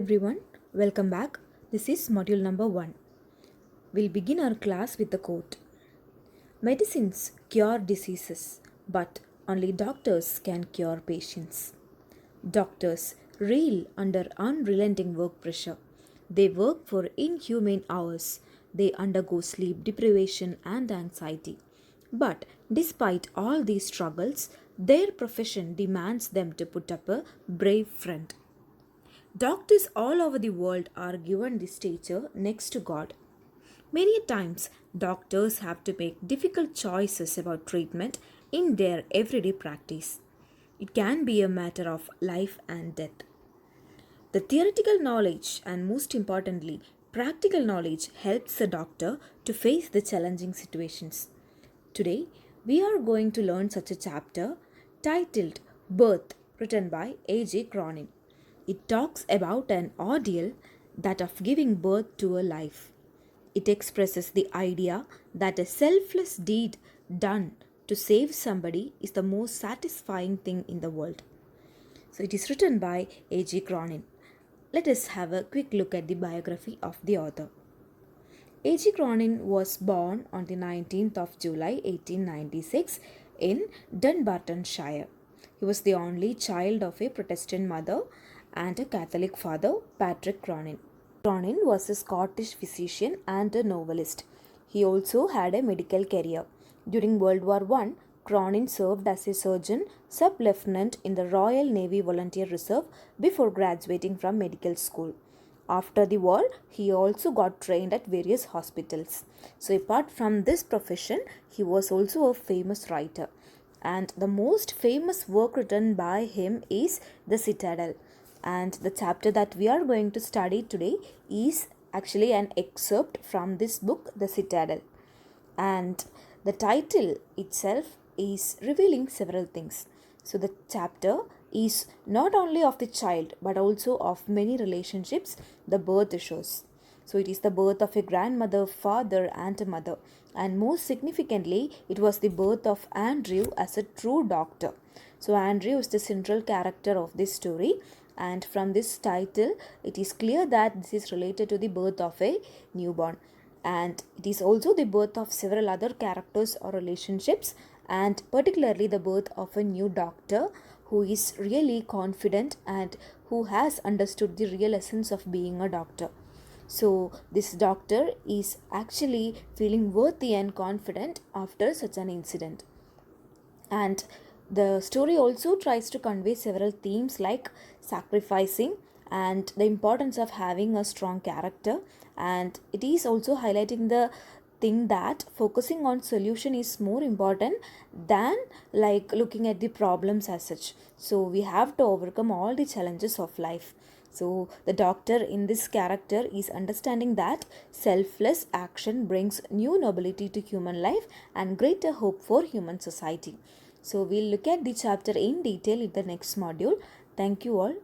Everyone, welcome back. This is module number 1. We'll begin our class with the quote. Medicines cure diseases, but only doctors can cure patients. Doctors reel under unrelenting work pressure. They work for inhumane hours. They undergo sleep deprivation and anxiety. But despite all these struggles, their profession demands them to put up a brave front. Doctors all over the world are given this stature next to God. Many times, doctors have to make difficult choices about treatment in their everyday practice. It can be a matter of life and death. The theoretical knowledge and, most importantly, practical knowledge helps the doctor to face the challenging situations. Today, we are going to learn such a chapter titled Birth, written by A.J. Cronin. It talks about an ordeal, that of giving birth to a life. It expresses the idea that a selfless deed done to save somebody is the most satisfying thing in the world. So it is written by A.J. Cronin. Let us have a quick look at the biography of the author. A.J. Cronin was born on the 19th of July 1896 in Dunbartonshire. He was the only child of a Protestant mother and a Catholic father, Patrick Cronin. Cronin was a Scottish physician and a novelist. He also had a medical career. During World War I, Cronin served as a surgeon sub-lieutenant in the Royal Navy Volunteer Reserve before graduating from medical school. After the war, he also got trained at various hospitals. So apart from this profession, he was also a famous writer. And the most famous work written by him is The Citadel. And the chapter that we are going to study today is actually an excerpt from this book, The Citadel. And the title itself is revealing several things. So the chapter is not only of the child but also of many relationships the birth shows. So it is the birth of a grandmother, father and a mother. And most significantly, it was the birth of Andrew as a true doctor. So Andrew is the central character of this story, and from this title it is clear that this is related to the birth of a newborn, and it is also the birth of several other characters or relationships, and particularly the birth of a new doctor who is really confident and who has understood the real essence of being a doctor. So this doctor is actually feeling worthy and confident after such an incident. And the story also tries to convey several themes like sacrificing and the importance of having a strong character, and it is also highlighting the thing that focusing on solution is more important than like looking at the problems as such. So we have to overcome all the challenges of life. So the doctor in this character is understanding that selfless action brings new nobility to human life and greater hope for human society. So we'll look at the chapter in detail in the next module. Thank you all.